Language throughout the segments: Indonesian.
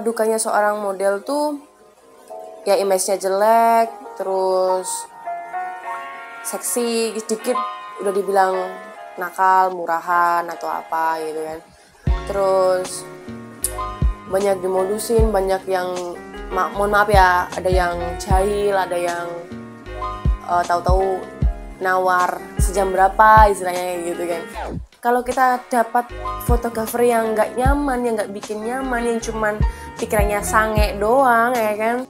Dukanya seorang model tuh ya image-nya jelek, terus seksi sedikit udah dibilang nakal, murahan atau apa gitu kan. Terus banyak dimodusin, banyak yang mohon maaf ya, ada yang jahil, ada yang tahu-tahu nawar sejam berapa istilahnya gitu kan. Kalau kita dapat fotografer yang nggak nyaman, yang nggak bikin nyaman, yang cuman pikirannya sange doang ya kan.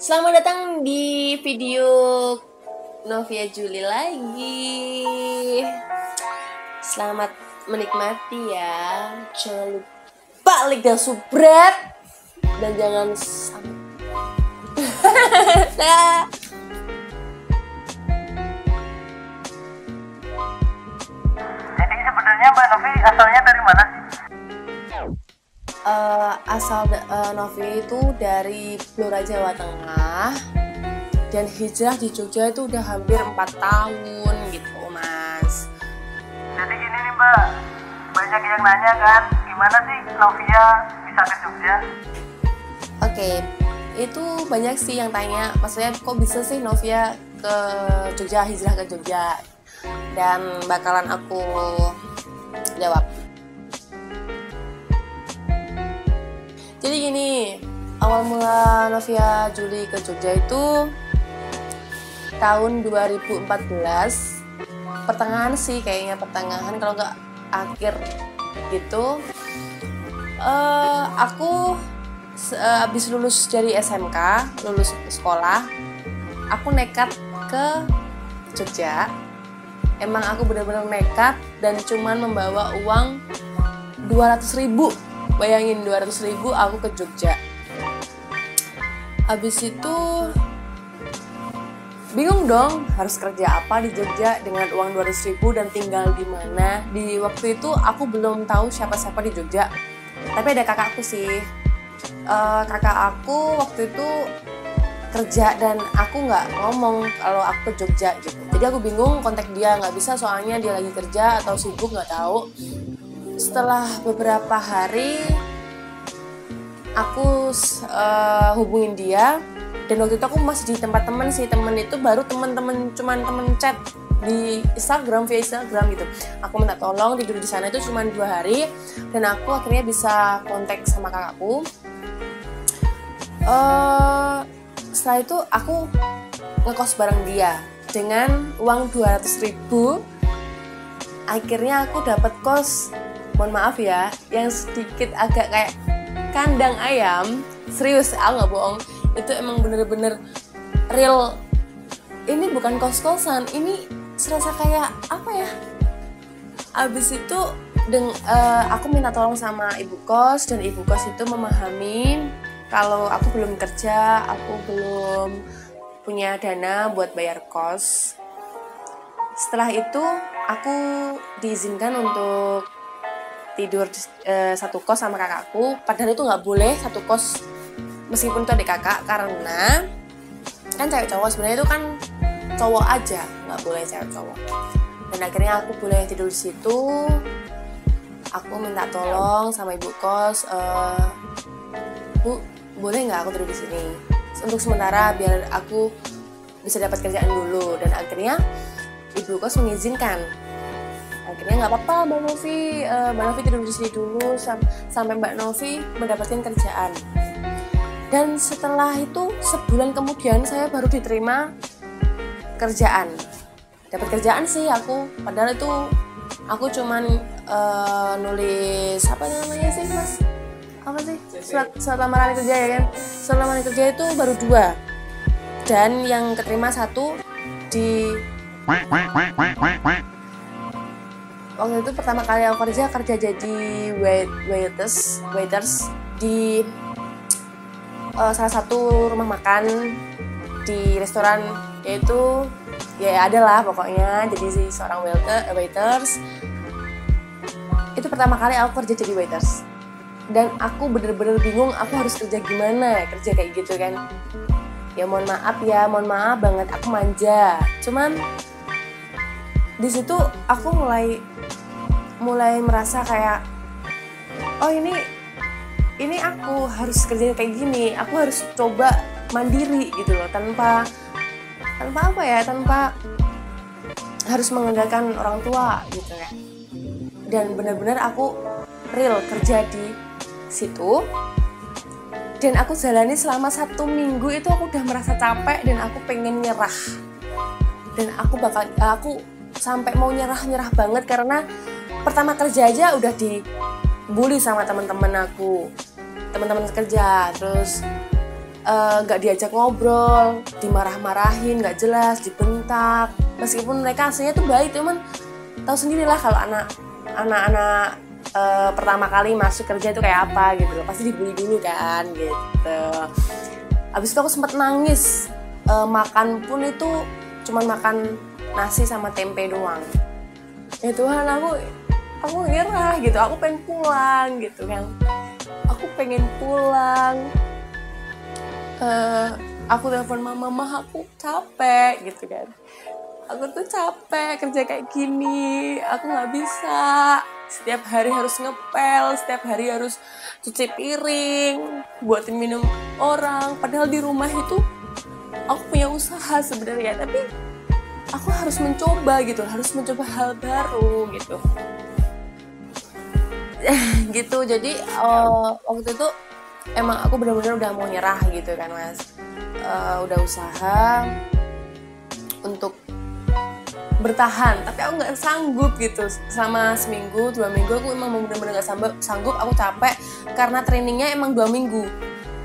Selamat datang di video Novia Juli lagi. Selamat menikmati ya. Jangan lupa like dan subscribe. Dan jangan nah. Jadi sebenarnya Mbak Novi asalnya dari mana sih? Asal Novi itu dari Blora, Jawa Tengah, dan hijrah di Jogja itu udah hampir 4 tahun gitu mas. Jadi gini nih Mbak, banyak yang nanya kan, gimana sih Novia bisa ke Jogja? Oke, itu banyak sih yang tanya, maksudnya kok bisa sih Novia ke Jogja, hijrah ke Jogja, dan bakalan aku jawab. Jadi gini, awal mula Novia Juli ke Jogja itu tahun 2014, pertengahan sih kayaknya, pertengahan kalau nggak akhir gitu. Aku habis lulus dari SMK, lulus sekolah, aku nekat ke Jogja. Emang aku benar-benar nekat dan cuman membawa uang 200.000. Bayangin 200.000 aku ke Jogja. Habis itu bingung dong harus kerja apa di Jogja dengan uang 200.000 dan tinggal di mana. Di waktu itu aku belum tahu siapa-siapa di Jogja. Tapi ada kakakku sih. Kakak aku waktu itu kerja dan aku nggak ngomong kalau aku ke Jogja gitu. Jadi aku bingung kontak dia, nggak bisa soalnya dia lagi kerja atau sibuk nggak tahu. Setelah beberapa hari aku hubungin dia, dan waktu itu aku masih di tempat teman sih. Temen itu baru teman-teman, cuman temen chat di Instagram, via Instagram gitu. Aku minta tolong tidur di sana itu cuma 2 hari, dan aku akhirnya bisa kontak sama kakakku. Setelah itu aku ngekos bareng dia dengan uang 200.000. Akhirnya aku dapat kos, mohon maaf ya, yang sedikit agak kayak kandang ayam. Serius, aku nggak bohong, itu emang bener-bener real. Ini bukan kos-kosan, ini serasa kayak apa ya. Abis itu aku minta tolong sama ibu kos, dan ibu kos itu memahami kalau aku belum kerja, aku belum punya dana buat bayar kos. Setelah itu aku diizinkan untuk tidur satu kos sama kakakku. Padahal itu nggak boleh satu kos meskipun itu adik kakak, karena kan cewek cowok sebenarnya itu kan cowok aja, nggak boleh cewek cowok. Dan akhirnya aku boleh tidur di situ. Aku minta tolong sama ibu kos, Bu, boleh nggak aku tidur di sini untuk sementara biar aku bisa dapat kerjaan dulu. Dan akhirnya ibu kos mengizinkan. Akhirnya nggak apa-apa Mbak Novi tidur di sini dulu sampai Mbak Novi mendapatkan kerjaan. Dan setelah itu sebulan kemudian saya baru diterima kerjaan. Dapat kerjaan sih aku, padahal itu aku cuman nulis apa namanya sih mas? Apa sih? Surat lamaran kerja ya kan? Surat lamaran kerja itu baru 2, dan yang keterima 1 di waktu itu pertama kali aku kerja jadi waiters di salah satu rumah makan di restoran, yaitu ya ada lah pokoknya jadi seorang waiters. Itu pertama kali aku kerja jadi waiters, dan aku bener-bener bingung aku harus kerja gimana, kerja kayak gitu kan. Ya mohon maaf banget, aku manja. Cuman di situ aku mulai merasa kayak, oh ini aku harus kerja kayak gini, aku harus coba mandiri gitu loh, tanpa harus mengandalkan orang tua gitu ya. Dan benar-benar aku real kerja di situ, dan aku jalani selama 1 minggu itu aku udah merasa capek dan aku pengen nyerah. Dan aku sampai mau nyerah banget, karena pertama kerja aja udah dibully sama teman-teman kerja, terus nggak diajak ngobrol, dimarah-marahin, nggak jelas, dibentak. Meskipun mereka aslinya tuh baik, cuman tahu sendirilah kalau anak-anak pertama kali masuk kerja itu kayak apa gitu loh, pasti dibully dulu kan gitu. Abis itu aku sempat nangis, makan pun itu cuman makan nasi sama tempe doang. Ya Tuhan, aku nyerah gitu, aku pengen pulang gitu kan. Aku pengen pulang. Aku telepon mama, aku capek gitu kan. Aku tuh capek kerja kayak gini, aku nggak bisa. Setiap hari harus ngepel, setiap hari harus cuci piring, buatin minum orang. Padahal di rumah itu aku punya usaha sebenarnya, tapi aku harus mencoba gitu, harus mencoba hal baru gitu. Gitu. Jadi waktu itu emang aku benar-benar udah mau nyerah gitu kan Mas. Udah usaha untuk bertahan, tapi aku nggak sanggup gitu. Selama 1-2 minggu aku emang benar-benar nggak sanggup. Aku capek karena trainingnya emang 2 minggu.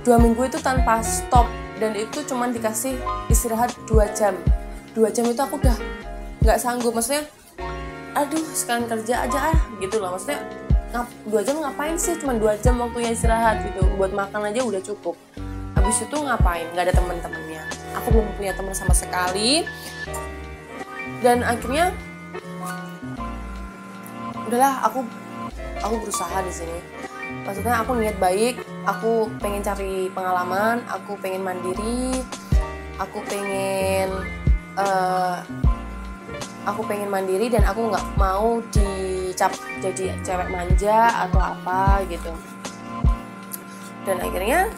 2 minggu itu tanpa stop, dan itu cuman dikasih istirahat 2 jam. 2 jam itu aku udah nggak sanggup. Maksudnya, aduh sekalian kerja aja gitu loh. Maksudnya 2 jam ngapain sih, cuma 2 jam waktunya istirahat gitu, buat makan aja udah cukup. Habis itu ngapain, nggak ada teman-temannya, aku belum punya teman sama sekali. Dan akhirnya udahlah, aku berusaha di sini. Maksudnya aku niat baik, aku pengen cari pengalaman, aku pengen mandiri, aku pengen mandiri, dan aku nggak mau dicap jadi cewek manja atau apa gitu. Dan akhirnya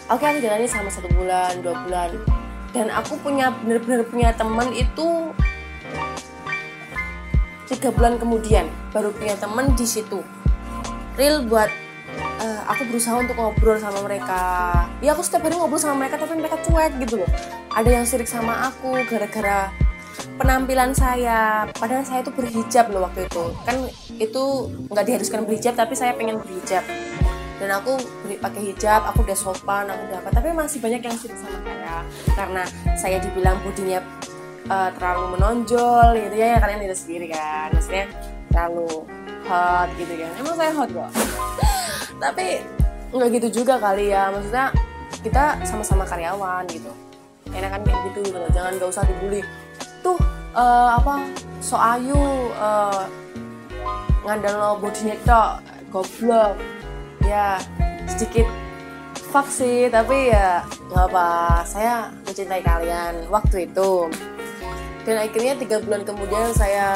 aku jalani selama 1 bulan, 2 bulan, dan aku bener-bener punya teman itu 3 bulan kemudian baru punya teman di situ. Real buat aku berusaha untuk ngobrol sama mereka. Ya aku setiap hari ngobrol sama mereka, tapi mereka cuek gitu loh. Ada yang sirik sama aku gara-gara penampilan saya, padahal saya itu berhijab loh waktu itu. Kan itu nggak diharuskan berhijab, tapi saya pengen berhijab. Dan aku pakai hijab, aku udah sopan, aku udah apa, tapi masih banyak yang sirik sama saya karena saya dibilang bodinya terlalu menonjol gitu ya, kalian lihat sendiri kan, maksudnya terlalu hot gitu kan. Emang saya hot kok. Tapi nggak gitu juga kali ya, maksudnya kita sama-sama karyawan gitu, enak kan kayak gitu loh. Jangan, nggak usah dibully tuh so ayu, ngandel lo bodinya tok, goblok ya. Sedikit fuck sih, tapi ya nggak apa, saya mencintai kalian waktu itu. Dan akhirnya 3 bulan kemudian saya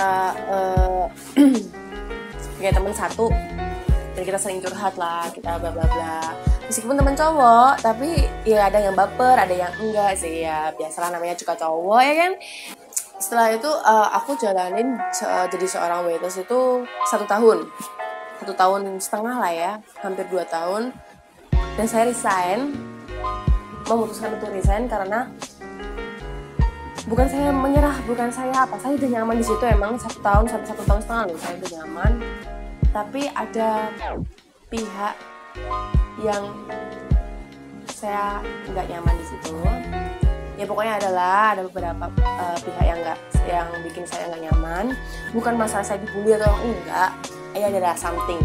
punya teman satu, dan kita sering curhat lah, kita bla bla bla. Meskipun teman cowok, tapi ya ada yang baper, ada yang enggak sih, ya biasalah, namanya juga cowok ya kan. Setelah itu aku jalanin jadi seorang waitress itu 1 tahun. 1,5 tahun lah ya, hampir 2 tahun. Dan saya memutuskan untuk resign karena bukan saya menyerah, bukan saya apa, saya udah nyaman di situ emang 1 tahun sampai 1,5 tahun loh, saya udah nyaman. Tapi ada pihak yang saya nggak nyaman di situ. Ya pokoknya ada beberapa pihak yang bikin saya nggak nyaman. Bukan masalah saya dibully atau enggak, adalah something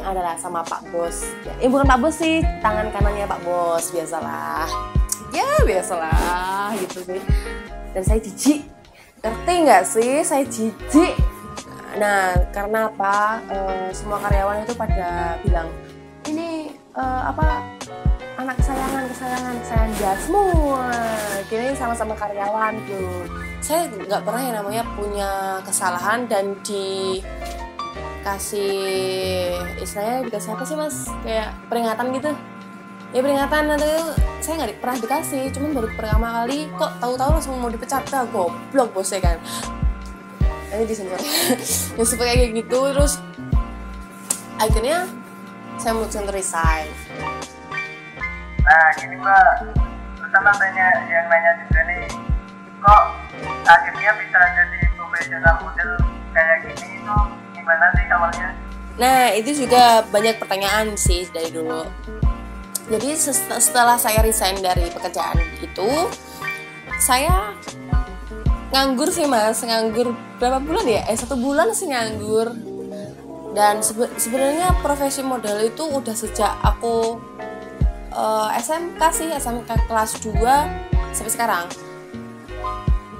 adalah sama Pak Bos ya, bukan Pak Bos sih, tangan kanannya Pak Bos, biasalah ya, biasa lah gitu sih. Dan saya jijik, ngerti nggak sih, saya jijik. Nah, karena apa, semua karyawan itu pada bilang ini anak kesayangan dia semua, kini sama-sama karyawan tuh. Saya nggak pernah yang namanya punya kesalahan dan dikasih istilahnya, dikasih apa sih mas, kayak peringatan gitu ya, peringatan atau saya nggak pernah dikasih, cuman baru pertama kali kok tahu-tahu langsung mau dipecat. Goblok bosnya kan, ini disensor ya seperti kayak gitu. Terus akhirnya saya memutuskan untuk resign. Nah gini mbak, terus sama yang nanya juga nih, kok akhirnya bisa jadi profesional model kayak gini, itu gimana sih awalnya? Nah itu juga banyak pertanyaan sih dari dulu. Jadi setelah saya resign dari pekerjaan itu, saya nganggur sih mas, nganggur berapa bulan ya? 1 bulan sih nganggur. Dan sebenarnya profesi model itu udah sejak aku SMK sih, SMK kelas 2 sampai sekarang.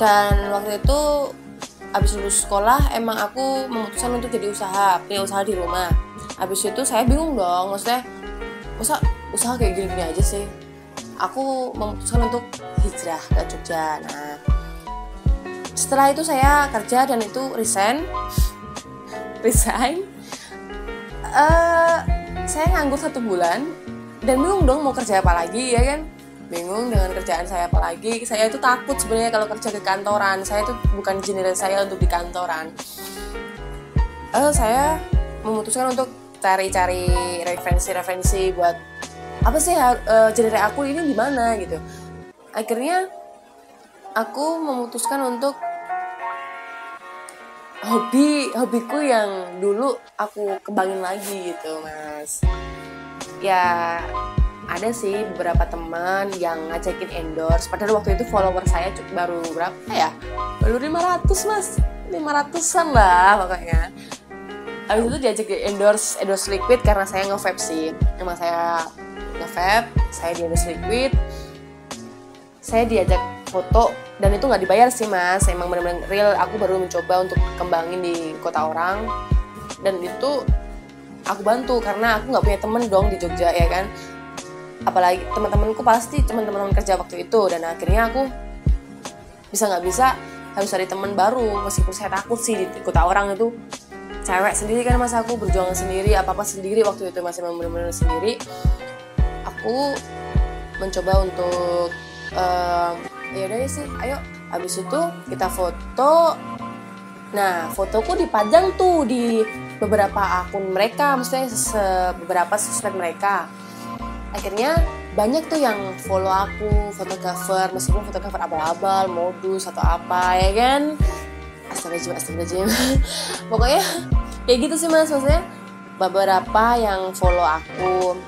Dan waktu itu habis lulus sekolah emang aku memutuskan untuk jadi punya usaha di rumah. Habis itu saya bingung dong, maksudnya masa usaha kayak gini-gini aja sih. Aku memutuskan untuk hijrah ke Jogja. Nah, setelah itu saya kerja dan itu resign. Saya nganggur 1 bulan dan bingung dong mau kerja apa lagi ya kan. Bingung dengan kerjaan saya apa lagi. Saya itu takut sebenarnya kalau kerja di kantoran. Saya itu bukan genre saya untuk di kantoran. Saya memutuskan untuk cari-cari referensi buat apa sih genre aku ini di mana gitu. Akhirnya aku memutuskan untuk hobiku yang dulu aku kembangin lagi gitu mas. Ya ada sih beberapa teman yang ngajakin endorse, padahal waktu itu follower saya baru berapa ya, baru 500 mas, 500an lah pokoknya. Habis itu diajak endorse liquid karena saya nge-vape sih, emang saya nge-vape, saya di endorse liquid, saya diajak foto dan itu nggak dibayar sih mas, emang benar-benar real. Aku baru mencoba untuk kembangin di kota orang dan itu aku bantu karena aku nggak punya temen dong di Jogja ya kan, apalagi teman-temanku pasti teman-teman kerja waktu itu. Dan akhirnya aku nggak bisa harus cari teman baru, meskipun saya takut sih di kota orang itu, cewek sendiri kan mas, aku berjuang sendiri, apa-apa sendiri waktu itu, masih benar-benar sendiri. Aku mencoba untuk ya udah sih, ayo. Habis itu kita foto. Nah, fotoku dipajang tuh di beberapa akun mereka, maksudnya beberapa sosmed mereka. Akhirnya banyak tuh yang follow aku, fotografer, meskipun fotografer abal-abal, modus atau apa ya kan. Astagfirullahaladzim. Pokoknya kayak gitu sih mas, maksudnya beberapa yang follow aku.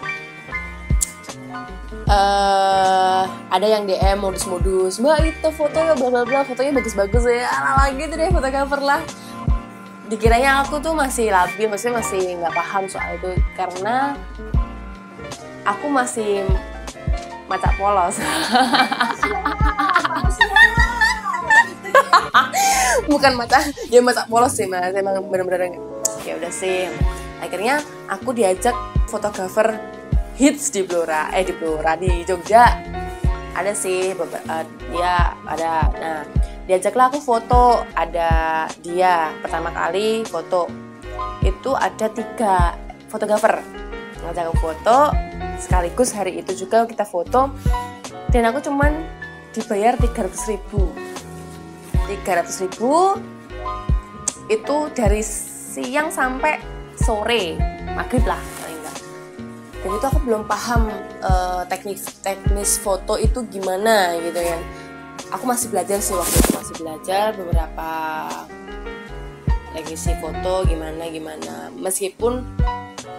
Ada yang DM modus-modus, mbak itu fotonya bla bla bla, fotonya bagus-bagus ya, ala gitu deh, fotografer lah. Dikiranya aku tuh masih labil, maksudnya masih nggak paham soal itu karena aku masih macak polos. Bukan macak polos sih mas, emang bener-bener ya udah sih. Akhirnya aku diajak fotografer hits di Jogja. Ada sih dia ada. Nah, diajaklah aku foto, ada dia pertama kali foto. Itu ada 3 fotografer ngajak aku foto sekaligus hari itu juga kita foto, dan aku cuman dibayar 300.000 itu dari siang sampai sore maghrib lah. Dan itu aku belum paham teknis foto itu gimana gitu ya. Aku masih belajar sih waktu itu, masih belajar beberapa teknisi foto gimana. Meskipun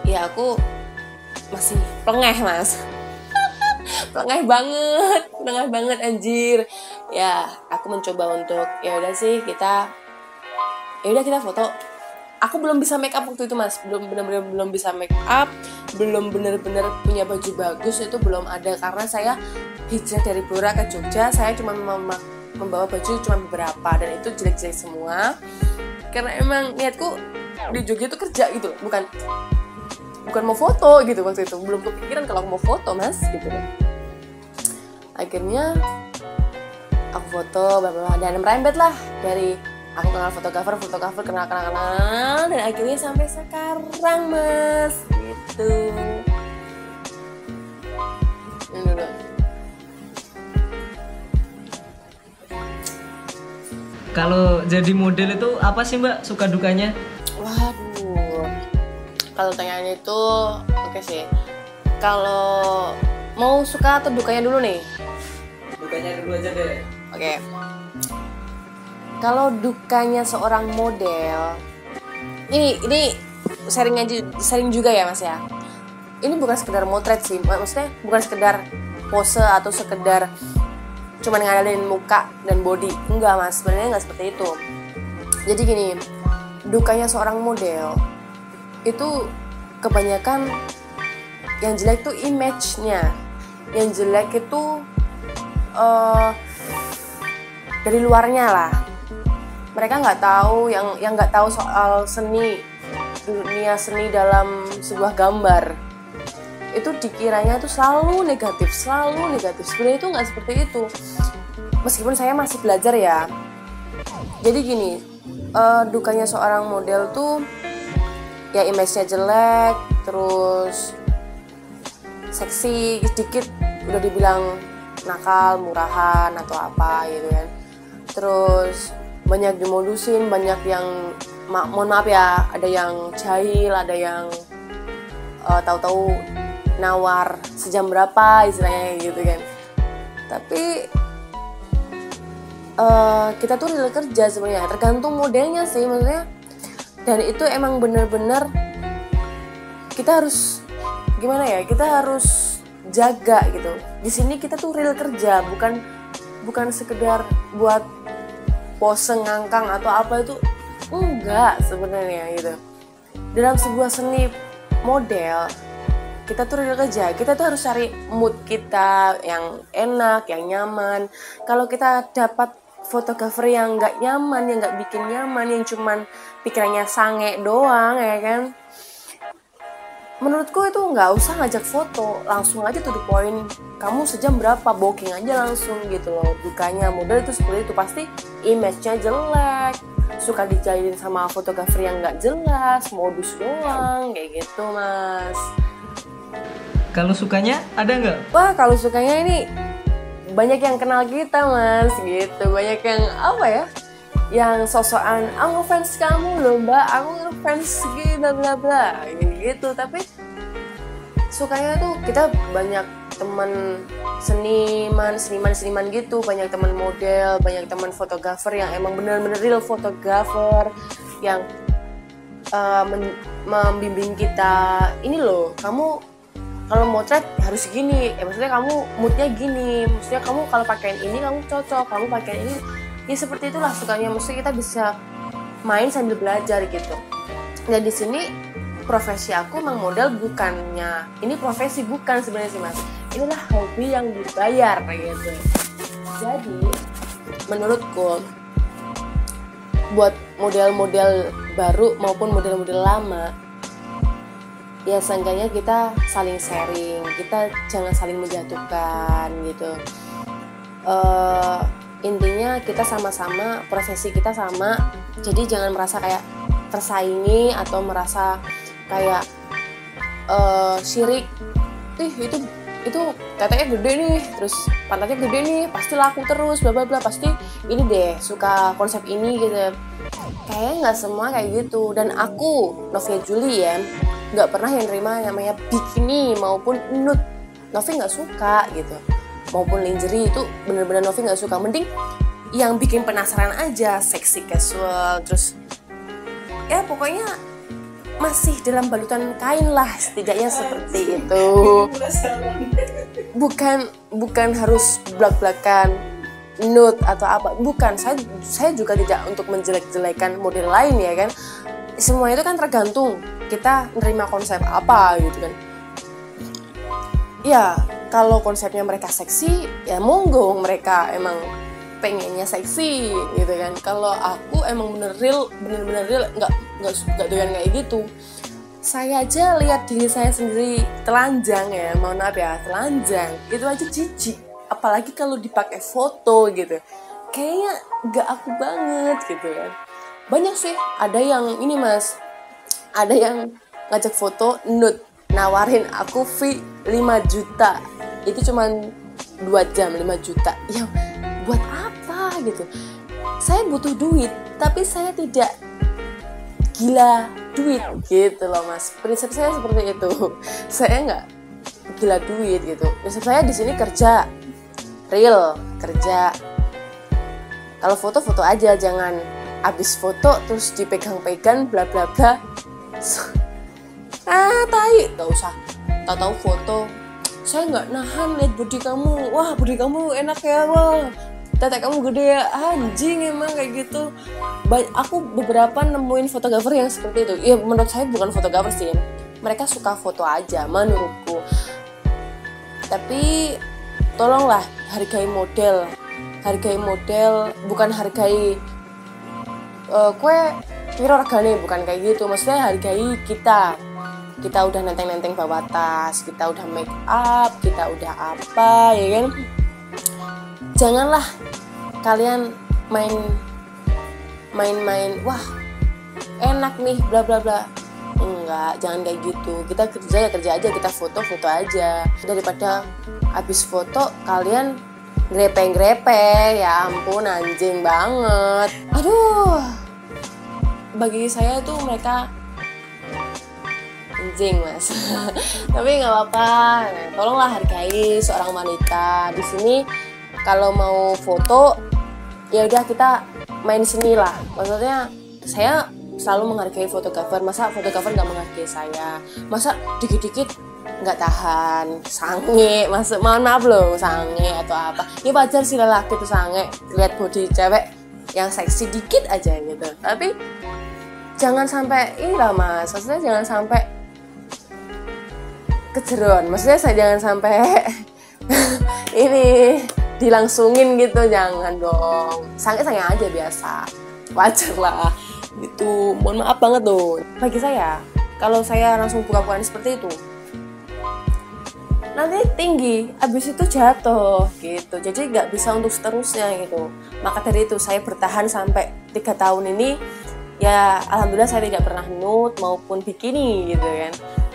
ya aku masih pelengeh mas. pelengeh banget anjir. Ya aku mencoba untuk ya udah kita foto. aku belum bisa make up waktu itu mas, belum benar-benar belum bisa make up, belum benar-benar punya baju bagus, itu belum ada karena saya hijrah dari Blora ke Jogja. Saya cuma membawa baju cuma beberapa dan itu jelek-jelek semua karena emang niatku di Jogja itu kerja gitu, bukan mau foto gitu. Waktu itu belum kepikiran kalau aku mau foto mas gitu. Akhirnya aku foto dan merembet lah dari aku kenal fotografer kenal dan akhirnya sampai sekarang mas gitu. Ini dulu. Kalau jadi model itu apa sih Mbak suka dukanya? Waduh, kalau tanyanya itu oke sih. Kalau mau suka atau dukanya dulu nih? Dukanya dulu aja deh. Oke. Kalau dukanya seorang model, ini sharing juga ya mas ya. Ini bukan sekedar motret sih, maksudnya bukan sekedar pose atau sekedar cuman ngandalin muka dan body. Enggak mas, sebenarnya nggak seperti itu. Jadi gini, dukanya seorang model itu kebanyakan yang jelek tuh image-nya, yang jelek itu dari luarnya lah. Mereka nggak tahu yang nggak tahu soal dunia seni dalam sebuah gambar itu dikiranya itu selalu negatif. Sebenarnya itu nggak seperti itu. Meskipun saya masih belajar ya. Jadi gini, dukanya seorang model tuh ya image-nya jelek, terus seksi sedikit udah dibilang nakal, murahan atau apa gitu kan. Terus banyak dimodusin, banyak yang mohon maaf ya, ada yang jahil, ada yang tahu-tahu nawar sejam berapa istilahnya gitu kan. Tapi kita tuh real kerja sebenarnya, tergantung modelnya sih maksudnya. Dan itu emang bener-bener kita harus gimana ya, kita harus jaga gitu. Di sini kita tuh real kerja, bukan sekedar buat pose ngangkang atau apa, itu enggak sebenarnya gitu. Dalam sebuah seni model kita tuh real kerja, kita tuh harus cari mood kita yang enak, yang nyaman. Kalau kita dapat fotografer yang nggak nyaman, yang nggak bikin nyaman, yang cuman pikirannya sange doang ya kan, menurutku itu nggak usah ngajak foto, langsung aja to the point. Kamu sejam berapa, booking aja langsung gitu loh. Dukanya model itu seperti itu, pasti image-nya jelek, suka dijahilin sama fotografer yang nggak jelas, modus doang kayak gitu mas. Kalau sukanya ada nggak? Wah, kalau sukanya ini banyak yang kenal kita mas gitu, banyak yang apa ya, yang sosokan aku ngefans kamu loh mbak, aku ngefans gitu bla bla gitu. Tapi sukanya tuh kita banyak teman seniman gitu, banyak teman model, banyak teman fotografer yang emang bener-bener real fotografer yang membimbing kita. Ini loh, kamu kalau motret harus gini, maksudnya kamu moodnya gini, maksudnya kamu kalau pakaian ini kamu cocok, kamu pakaian ini, ya seperti itulah sukanya. Maksudnya kita bisa main sambil belajar gitu. Dan di sini profesi aku emang model, bukannya ini profesi, bukan sebenarnya sih mas, inilah hobi yang dibayar gitu. Jadi menurutku buat model-model baru maupun model-model lama, ya seenggaknya kita saling sharing, kita jangan saling menjatuhkan gitu. Intinya kita sama-sama, profesi kita sama, jadi jangan merasa kayak tersaingi atau merasa kayak syirik. Itu tetenya gede nih, terus pantatnya gede nih, pasti laku terus, bla bla bla, pasti ini deh suka konsep ini gitu. Kayaknya nggak semua kayak gitu. Dan aku Novia Julien nggak pernah yang nerima namanya bikini maupun nude. Novi nggak suka gitu, maupun lingerie itu bener-bener Novi nggak suka. Mending yang bikin penasaran aja, seksi casual, terus ya pokoknya masih dalam balutan kain lah setidaknya, seperti itu. Bukan harus blak-blakan nude atau apa, bukan. Saya juga tidak untuk menjelek-jelekan model lain ya kan. semua itu kan tergantung kita nerima konsep apa gitu kan. Ya kalau konsepnya mereka seksi, ya monggo, mereka emang pengennya seksi gitu kan. Kalau aku emang bener-bener real nggak doyan kayak gitu. Saya aja lihat diri saya sendiri telanjang ya, mohon maaf ya, telanjang itu aja jijik, apalagi kalau dipakai foto gitu, kayaknya nggak aku banget gitu kan. Banyak sih, ada yang ini mas, ada yang ngajak foto nude, nawarin aku fee 5 juta, itu cuman 2 jam 5 juta, ya buat apa gitu. Saya butuh duit, tapi saya tidak gila duit gitu loh mas. Prinsip saya seperti itu. Saya nggak gila duit gitu. Prinsip saya di sini kerja, real kerja. Kalau foto-foto aja, jangan abis foto terus dipegang-pegang bla bla bla. Tai, nggak usah. Tahu foto, saya nggak nahan lihat body kamu. Wah body kamu enak ya, wah tete kamu gede ya, anjing emang kayak gitu. Aku beberapa nemuin fotografer yang seperti itu. Ya menurut saya bukan fotografer sih, mereka suka foto aja menurutku. Tapi tolonglah hargai model, bukan hargai kue piro regane, bukan kayak gitu. Maksudnya hargai kita udah nenteng-nenteng bawa tas, kita udah make up, kita udah apa ya kan. Janganlah kalian main-main, wah enak nih bla bla bla. Enggak, jangan kayak gitu. Kita kerja aja, kita foto aja. Daripada habis foto kalian grepe-grepe, ya ampun anjing banget. Aduh, bagi saya tuh mereka anjing mas. Tapi nggak apa-apa, tolonglah hargai seorang wanita. Di sini kalau mau foto, ya udah kita main sini lah. Maksudnya saya selalu menghargai fotografer. Masa fotografer nggak menghargai saya? Masa dikit-dikit nggak tahan, sange, masuk, mohon maaf loh, sange atau apa? Ya wajar sih lelaki itu sange, lihat body cewek yang seksi dikit aja gitu. Tapi jangan sampai ini lah mas. Maksudnya jangan sampai kejeron. Maksudnya saya jangan sampai ini dilangsungin gitu, jangan dong. Sange aja biasa, wajar lah gitu. Mohon maaf banget tuh. Bagi saya, kalau saya langsung buka-bukaan seperti itu, nanti tinggi, abis itu jatuh gitu. Jadi nggak bisa untuk seterusnya gitu. Maka dari itu saya bertahan sampai 3 tahun ini. Ya alhamdulillah saya tidak pernah nude maupun bikini gitu kan.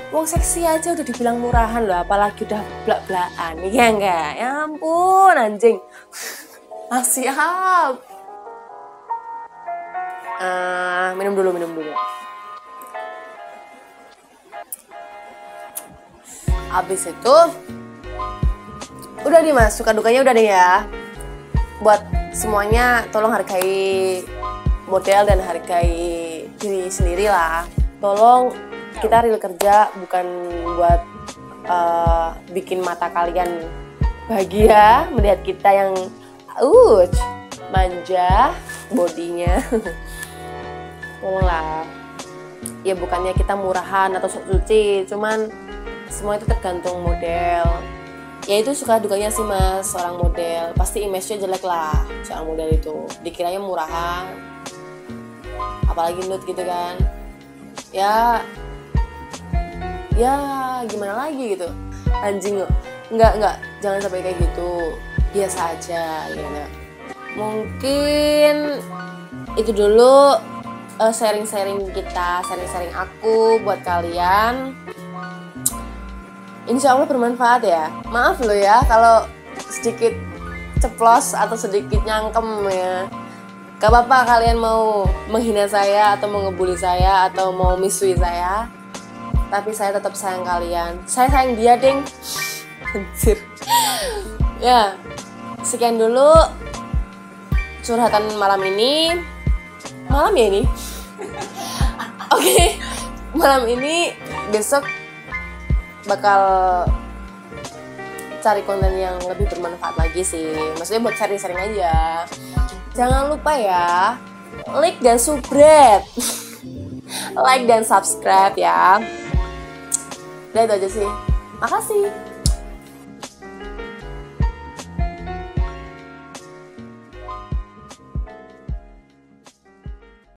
Wong seksi aja udah dibilang murahan loh, apalagi udah blak-blakan. Iya enggak? Ya ampun anjing. Siap. Minum dulu. Habis itu udah nih mas, suka dukanya udah nih ya. Buat semuanya tolong hargai model dan hargai diri sendiri lah. Tolong, kita real kerja, bukan buat bikin mata kalian bahagia melihat kita yang manja bodinya. Tolonglah, ya bukannya kita murahan atau sok suci, cuman semua itu tergantung model. Ya itu suka dukanya sih mas, seorang model pasti image-nya jelek lah. Seorang model itu dikiranya murahan, apalagi nude gitu kan. Ya gimana lagi gitu, anjing. Enggak, jangan sampai kayak gitu, biasa aja gitu. Mungkin itu dulu sharing-sharing kita, sharing aku buat kalian. Insya Allah bermanfaat ya. Maaf loh ya kalau sedikit ceplos atau sedikit nyangkem ya. Gak apa-apa kalian mau menghina saya atau mau ngebully saya atau mau misui saya, tapi saya tetap sayang kalian. Saya sayang dia ding. Anjir. Ya, sekian dulu curhatan malam ini. Malam ya ini. Oke. Malam ini, besok bakal cari konten yang lebih bermanfaat lagi sih. Maksudnya buat sharing-sharing aja. Jangan lupa ya, like dan subscribe. like dan subscribe ya. Udah itu aja sih. Makasih.